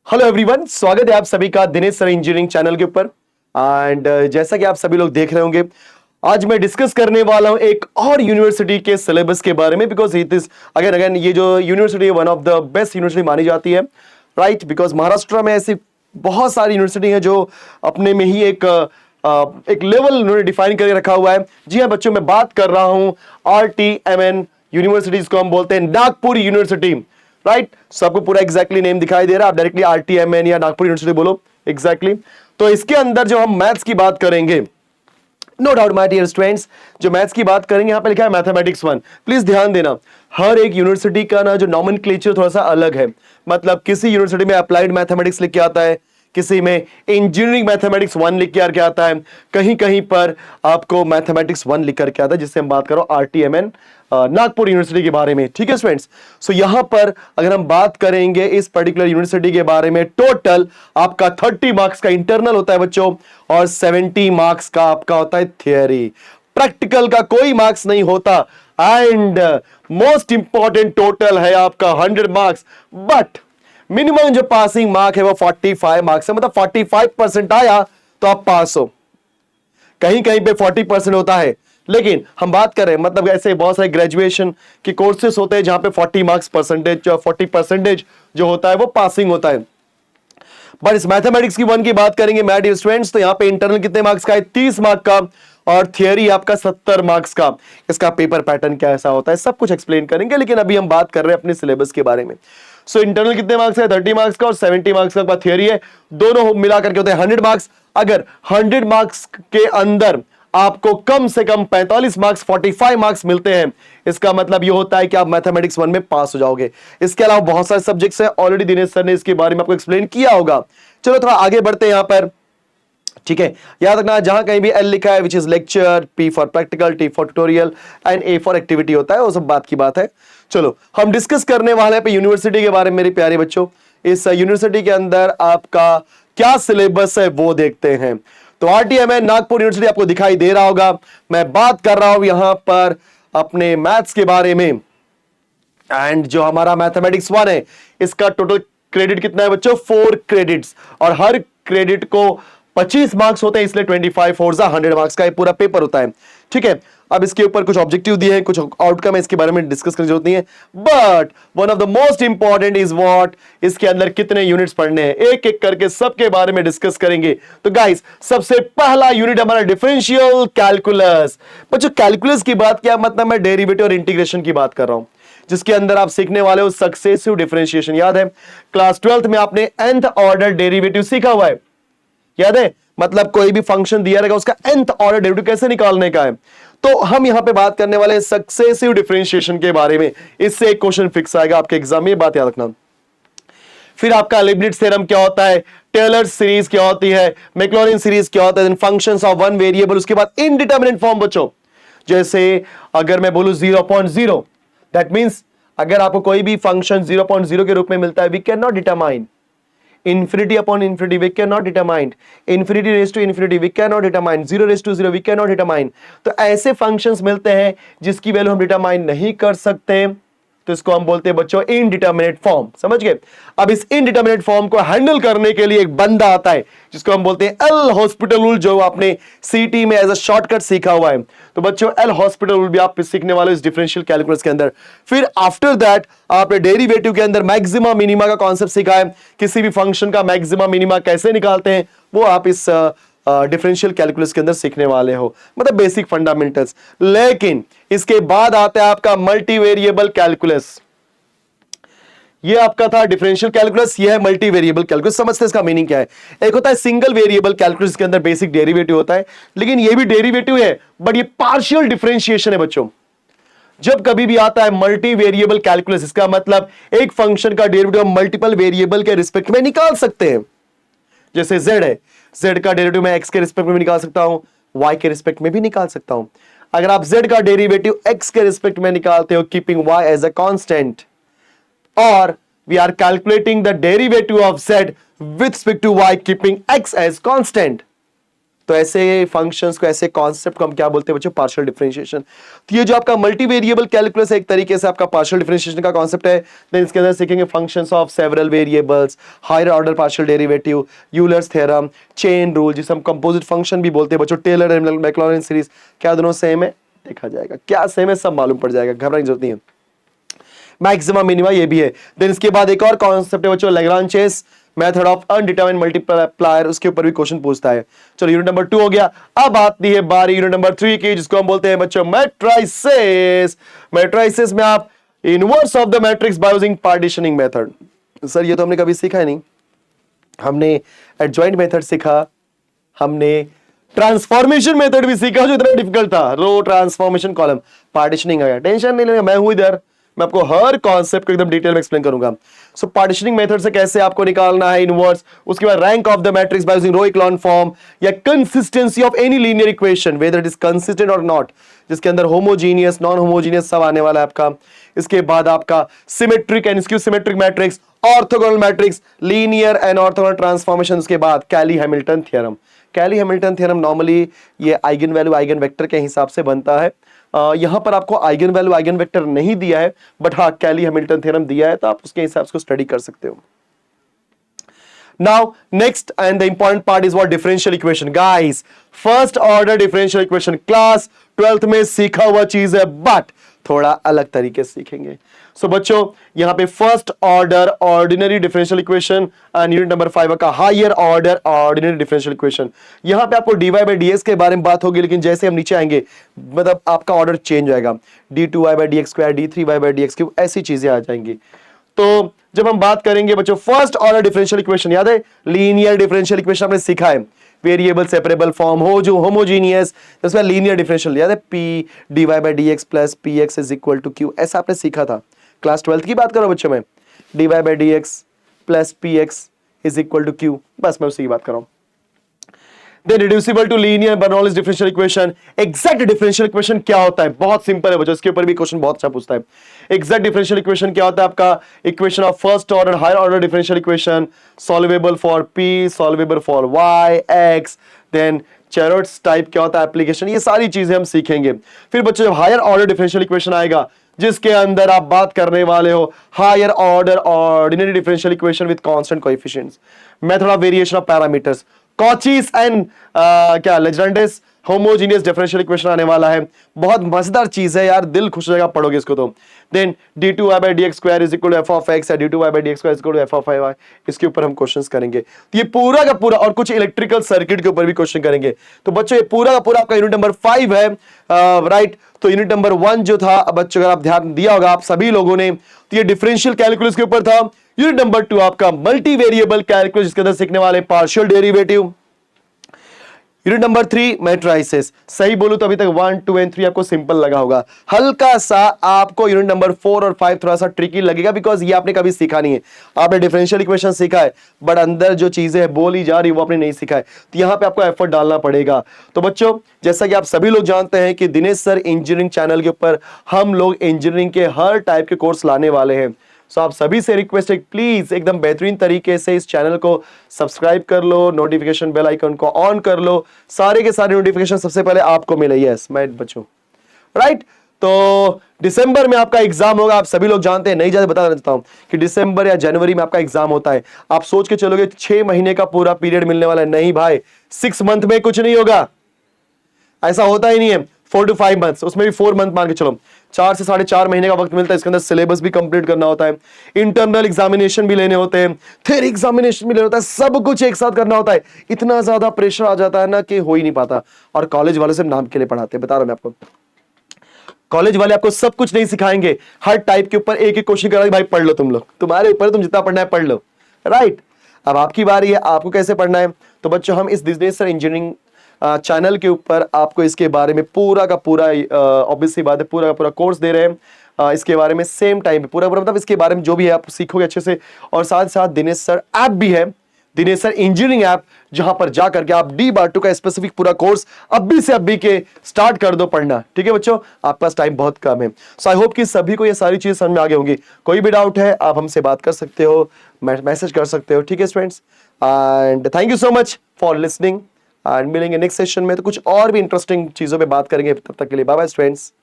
Hello everyone, स्वागत है आप सभी का दिनेश सर इंजीनियरिंग चैनल के ऊपर। एंड जैसा कि आप सभी लोग देख रहे होंगे, आज मैं डिस्कस करने वाला हूं एक और यूनिवर्सिटी के सिलेबस के बारे में, because it is again again ये जो यूनिवर्सिटी है one of the best university मानी जाती है, राइट। बिकॉज महाराष्ट्र में ऐसी बहुत सारी यूनिवर्सिटी है जो अपने में ही एक लेवल उन्होंने डिफाइन करके रखा हुआ है। जी हाँ बच्चों, मैं बात कर रहा हूं RTMN यूनिवर्सिटीज को हम बोलते हैं नागपुर यूनिवर्सिटी, राइट। सबको पूरा एग्जैक्टली नेम दिखाई दे रहा है, आप डायरेक्टली RTMN या नागपुर यूनिवर्सिटी बोलो एग्जैक्टली। तो इसके अंदर जो हम मैथ्स की बात करेंगे, no doubt my dear students, जो मैथ्स की बात करेंगे यहां पे लिखा है मैथमेटिक्स 1। प्लीज ध्यान देना, हर एक यूनिवर्सिटी का ना जो नॉमेनक्लेचर थोड़ा सा अलग है। मतलब किसी यूनिवर्सिटी में अप्लाइड मैथमेटिक्स लिख के आता है, किसी में इंजीनियरिंग मैथमेटिक्स 1 लिख के आता है, कहीं कहीं पर आपको मैथमेटिक्स 1 लिख करके आता है, जिससे हम बात करो RTMN नागपुर यूनिवर्सिटी के बारे में। ठीक है स्टूडेंट्स, सो यहां पर अगर हम बात करेंगे इस पर्टिकुलर यूनिवर्सिटी के बारे में, टोटल आपका 30 मार्क्स का इंटरनल होता है बच्चों, और 70 मार्क्स का आपका होता है थियरी। प्रैक्टिकल का कोई मार्क्स नहीं होता। एंड मोस्ट इंपॉर्टेंट टोटल है आपका 100 मार्क्स, बट मिनिमम जो पासिंग मार्क है वो 45 मार्क्स है। मतलब 45% आया तो आप पास हो। कहीं कहीं पे 40% होता है, लेकिन हम बात कर रहे हैं मतलब ऐसे बहुत सारे ग्रेजुएशन के कोर्सेस होते हैं जहां पे 40% जो होता है वो पासिंग होता है। बट इस मैथमेटिक्स की 1 की बात करेंगे माय डियर स्टूडेंट्स, तो यहां पे इंटरनल कितने मार्क्स का है? 30 मार्क्स का, और थियरी आपका 70 मार्क्स का। इसका पेपर पैटर्न क्या ऐसा होता है सब कुछ एक्सप्लेन करेंगे, लेकिन अभी हम बात कर रहे हैं अपने सिलेबस के बारे में। सो इंटरनल कितने मार्क्स है? 30 मार्क्स का, और 70 मार्क्स का थियरी है। दोनों मिलाकर के होते हैं 100 मार्क्स। अगर 100 मार्क्स के अंदर आपको कम से कम 45 मार्क्स, 45 मार्क्स मिलते हैं, इसका मतलब यह होता है कि आप मैथमेटिक्स 1 में पास हो जाओगे। इसके अलावा बहुत सारे सब्जेक्ट्स हैं, ऑलरेडी दिनेश सर ने इसके बारे में आपको एक्सप्लेन किया होगा। चलो थोड़ा आगे बढ़ते हैं यहां पर। ठीक है, याद रखना जहां कहीं भी L लिखा है which is lecture, P for practical, T for tutorial and A for activity होता है, वो सब बात की बात है। चलो हम डिस्कस करने वाले हैं यूनिवर्सिटी के बारे में मेरे प्यारे बच्चों। इस यूनिवर्सिटी के अंदर आपका क्या सिलेबस है वो देखते हैं। तो RTMN नागपुर यूनिवर्सिटी आपको दिखाई दे रहा होगा। मैं बात कर रहा हूं यहां पर अपने मैथ्स के बारे में, एंड जो हमारा मैथमेटिक्स 1 है इसका टोटल क्रेडिट कितना है बच्चों? 4 क्रेडिट्स, और हर क्रेडिट को 25 मार्क्स होते हैं, इसलिए 25 4 100 मार्क्स का ये पूरा पेपर होता है। ठीक है, अब इसके ऊपर कुछ ऑब्जेक्टिव दिए हैं, कुछ आउटकम है, इसके बारे में डिस्कस करने की जरूरत नहीं है। But one of the most important is what, इसके अंदर कितने यूनिट्स पढ़ने हैं, एक एक करके सबके बारे में डिस्कस करेंगे। तो गाइस, सबसे पहला यूनिट हमारा डिफरेंशियल कैलकुलस। बच्चों कैलकुलस की बात क्या मतलब, मैं डेरिवेटिव और इंटीग्रेशन की बात कर रहा हूं, जिसके अंदर आप सीखने वाले हो सक्सेसिव डिफरेंशिएशन। याद है क्लास 12th में आपने nth ऑर्डर डेरिवेटिव सीखा हुआ है, याद है? मतलब कोई भी फंक्शन दिया रहेगा उसका nth ऑर्डर डेरिवेटिव कैसे निकालने का है। तो हम यहां पे बात करने वाले हैं सक्सेसिव डिफरेंशिएशन के बारे में। इससे एक क्वेश्चन फिक्स आएगा आपके एग्जाम में, ये बात याद रखना। फिर आपका लीबनिट्ज थ्योरम क्या होता है, टेलर सीरीज क्या होती है, मैक्लॉरिन सीरीज क्या होता है, फंक्शंस ऑफ वन वेरिएबल, उसके बाद इनडिटरमिनेट फॉर्म बच्चों। जैसे अगर मैं बोलूं 0.0, दैट मींस अगर आपको कोई भी फंक्शन 0.0 के रूप में मिलता है, we cannot determine infinity upon infinity, we cannot determine infinity raised to infinity, we cannot determine 0 raised to 0, we cannot determine। तो ऐसे फंक्शंस मिलते हैं जिसकी वैल्यू हम डिटरमाइन नहीं कर सकते, तो इसको हम बोलते हैं बच्चों इनडिटरमिनेट फॉर्म। समझ गए? अब इस इनडिटरमिनेट फॉर्म को हैंडल करने के लिए एक बंदा आता है जिसको हम बोलते हैं एल हॉस्पिटल रूल, जो आपने सीटी में एज अ शॉर्टकट सीखा हुआ है। तो बच्चों एल हॉस्पिटल रूल भी आप सीखने वाले इस डिफरेंशियल कैलकुलस के अंदर। फिर आफ्टर दैट आपने डेरिवेटिव के अंदर मैक्सिमा मिनिमा का कॉन्सेप्ट सीखा है, किसी भी फंक्शन का मैक्सिमा मिनिमा कैसे निकालते हैं वो आप इस डिफरेंशियल कैलकुलस के अंदर सीखने वाले हो, मतलब बेसिक फंडामेंटल्स। लेकिन इसके बाद आता है आपका मल्टीवेरिएबल कैलकुलस। ये आपका था डिफरेंशियल कैलकुलस, ये है मल्टीवेरिएबल कैलकुलस। समझते हैं इसका मीनिंग क्या है। एक होता है सिंगल वेरिएबल कैलकुलस, के अंदर बेसिक डेरिवेटिव होता है, लेकिन ये भी डेरिवेटिव है बट ये पार्शियल डिफरेंशिएशन है बच्चों। जब कभी भी आता है मल्टी वेरिएबल कैलकुलस, इसका मतलब एक फंक्शन का डेरिवेटिव हम मल्टीपल वेरिएबल के रिस्पेक्ट में निकाल सकते हैं। जैसे z है, z का डेरिवेटिव मैं x के रिस्पेक्ट में भी निकाल सकता हूं, y के रिस्पेक्ट में भी निकाल सकता हूं। अगर आप z का डेरिवेटिव x के रिस्पेक्ट में निकालते हो keeping y as a constant, और we are calculating the derivative of z with respect to y keeping x as constant, तो ऐसे फंक्शंस को, ऐसे कॉन्सेप्ट को हम क्या बोलते हैं बच्चों? Partial differentiation. तो ये जो आपका मल्टीवेरिएबल कैलकुलस है एक तरीके से आपका पार्शियल डिफरेंशिएशन का कॉन्सेप्ट है। देन इसके अंदर सीखेंगे functions of several variables, higher order partial derivative, Euler's theorem, chain rule, जिसे हम कंपोजिट फंक्शन भी बोलते हैं बच्चों, टेलर एंड मैक्लॉरिन सीरीज। क्या दोनों सेम है? देखा जाएगा क्या सेम है, सब मालूम पड़ जाएगा, घबराने की जरूरत नहीं है। मैक्सिमा मिनिमा ये भी है। देन इसके बाद एक और कॉन्सेप्ट है बच्चों, Lagrange's method of undetermined multiplier, उसके ऊपर भी क्वेश्चन पूछता है। चलो यूनिट नंबर 2 हो गया। अब आती है बारी यूनिट नंबर 3 की, जिसको हम बोलते हैं बच्चों मैट्रिसेस। मैट्रिसेस में आप inverse of the matrix by using partitioning method. Sir ये तो हमने कभी सीखा ही नहीं। हमने एडजॉइंट मेथड सीखा, हमने ट्रांसफॉर्मेशन मेथड भी सीखा जो इतना डिफिकल्ट था, रो ट्रांसफॉर्मेशन कॉलम, पार्टीशनिंग आ गया। टेंशन नहीं लेना, मैं हूं इधर, मैं आपको हर कॉन्सेप्ट को एकदम डिटेल में एक्सप्लेन करूंगा। सो पार्टीशनिंग मेथड से कैसे आपको निकालना है इनवर्स, उसके बाद rank of the matrix by using row echelon form, या consistency of any linear equation whether it is consistent और नॉट, जिसके अंदर होमोजीनियस, नॉन होमोजीनियस सब आने वाला है आपका। इसके बाद आपका symmetric and skew symmetric matrix, orthogonal matrix, linear and orthogonal transformation. उसके बाद कैली हैमिल्टन थ्योरम। कैली हैमिल्टन थ्योरम नॉर्मली ये आइगन वैल्यू आइगन वेक्टर के हिसाब से बनता है। यहां पर आपको आइगन वैल्यू आइगन वेक्टर नहीं दिया है, बट हाँ कैली हैमिल्टन थ्योरम दिया है, तो आप उसके हिसाब से उसको स्टडी कर सकते हो। Now, next and the important part is what? Differential equation. Guys, first order differential equation class 12th में सीखा हुआ चीज है, but थोड़ा अलग तरीके से सीखेंगे। So बच्चों यहाँ पे first order ordinary differential equation and unit number 5 का higher order ordinary differential equation. यहाँ पे आपको dy by dx के बारे में बात होगी, लेकिन जैसे हम नीचे आएंगे मतलब आपका ऑर्डर चेंज होएगा, d2y by dx square, d3y by dx cube, ऐसी चीजें आ जाएंगी। तो जब हम बात करेंगे बच्चों फर्स्ट ऑर्डर डिफरेंशियल इक्वेशन, याद है लीनियर डिफरेंशियल इक्वेशन आपने सीखा है, वेरिएबल सेपरेबल फॉर्म हो जो होमोजीनियस, उसमें लीनियर डिफरेंशियल याद है, p dy by dx plus px is equal to q, ऐसा आपने सीखा था। क्लास 12th की बात करो बच्चों में, dy by dx plus px is equal to q, बस मैं उसी की बात कर रहा हूं। Then reducible to linear Bernoulli's differential equation। exact differential equation क्या होता है? बहुत सिंपल है बच्चों, इसके ऊपर भी क्वेश्चन बहुत अच्छा पूछता है। exact differential equation क्या होता है? आपका equation of first order higher order differential equation solvable for p, solvable for y, x, then Cherot's type क्या होता है? application, ये सारी चीजें हम सीखेंगे। फिर बच्चों जब higher order differential equation आएगा, जिसके अंदर आप बात करने वाले हो higher order ordinary differential equation with constant coefficients, method of variation of parameters, Cauchy's and क्या लेजेंड्स होमोजीनियस डिफरेंशियल इक्वेशन आने वाला है। बहुत मजेदार चीज है यार, दिल खुश हो जाएगा पढ़ोगे इसको तो। Then d2y by dx square is equal to f of x, d2y by dx square is equal to f of y, इसके ऊपर हम क्वेश्चंस करेंगे। तो ये पूरा का पूरा, और कुछ इलेक्ट्रिकल सर्किट के ऊपर भी क्वेश्चन करेंगे। तो बच्चों ये पूरा का पूरा आपका यूनिट नंबर 5 है, राइट। तो यूनिट नंबर 1 जो था, बच्चों अगर आप ध्यान दिया होगा आप सभी लोगों ने, तो ये डिफरेंशियल कैलकुलस के ऊपर था। यूनिट नंबर 2 आपका मल्टीवेरिएबल कैलकुलस, जिसके अंदर सीखने वाले partial derivative. Unit number 3 matrices. सही बोलूं तो अभी तक 1, 2 एंड 3 आपको सिंपल लगा होगा, हल्का सा आपको यूनिट नंबर 4 और 5 थोड़ा सा ट्रिकी लगेगा, बिकॉज ये आपने कभी सीखा नहीं है। आपने डिफरेंशियल इक्वेशन सीखा है, बट अंदर जो चीजें बोली जा रही है वो आपने नहीं सीखा है, तो यहां पे आपको एफर्ट डालना पड़ेगा। तो बच्चों जैसा कि आप सभी लोग जानते हैं कि दिनेश सर इंजीनियरिंग चैनल के ऊपर हम लोग इंजीनियरिंग के हर टाइप के कोर्स लाने वाले हैं। सो आप सभी से रिक्वेस्ट है प्लीज एकदम बेहतरीन तरीके से इस चैनल को सब्सक्राइब कर लो, नोटिफिकेशन बेल आइकन को ऑन कर लो, सारे के सारे नोटिफिकेशन सबसे पहले आपको मिले। यस मैं बच्चों, राइट। तो दिसंबर में आपका एग्जाम होगा, आप सभी लोग जानते हैं, नहीं ज्यादा बता देता हूं कि दिसंबर या जनवरी में आपका एग्जाम होता है। आप सोच के चलोगे 6 महीने का पूरा पीरियड मिलने वाला है, नहीं भाई, 6 मंथ में कुछ नहीं होगा, ऐसा होता ही नहीं है। 4 to 5 months, उसमें भी 4 मंथ मान के चलो, 4 से 4.5 महीने का वक्त मिलता है। इसके अंदर सिलेबस भी कंप्लीट करना होता है, इंटरनल एग्जामिनेशन भी लेने होते हैं, थ्योरी एग्जामिनेशन भी लेना होता है, सब कुछ एक साथ करना होता है। इतना ज्यादा प्रेशर आ जाता है ना कि हो ही नहीं पाता। और कॉलेज वाले सिर्फ नाम के लिए पढ़ाते हैं, बता रहा हूं मैं आपको, कॉलेज वाले आपको सब कुछ नहीं सिखाएंगे। हर टाइप के ऊपर एक एक क्वेश्चन कराएंगे, भाई पढ़ लो, तुम लोग, तुम्हारे ऊपर, तुम जितना पढ़ना है पढ़ लो, राइट। अब आपकी बारी है, आपको कैसे पढ़ना है। तो बच्चों हम इस दिनेश सर इंजीनियरिंग चैनल के ऊपर आपको इसके बारे में पूरा का पूरा, ऑब्वियसली बात है, पूरा का पूरा कोर्स दे रहे हैं इसके बारे में, सेम टाइम पे पूरा पूरा मतलब इसके बारे में जो भी है आप सीखोगे अच्छे से। और साथ साथ दिनेश सर ऐप भी है, दिनेश सर इंजीनियरिंग ऐप, जहां पर जा करके आप D/2 का स्पेसिफिक पूरा कोर्स अभी से अभी के स्टार्ट कर दो पढ़ना। ठीक है बच्चों, आपके पास टाइम बहुत कम है। सो आई होप कि सभी को ये सारी चीज समझ में आ गई होंगी। कोई भी डाउट है आप हमसे बात कर सकते हो, मैसेज कर सकते हो। ठीक है students, and thank you so much for listening and मिलेंगे नेक्स्ट सेशन में, तो कुछ और भी इंटरेस्टिंग चीजों पे बात करेंगे। तब तक के लिए बाय बाय स्टूडेंट्स।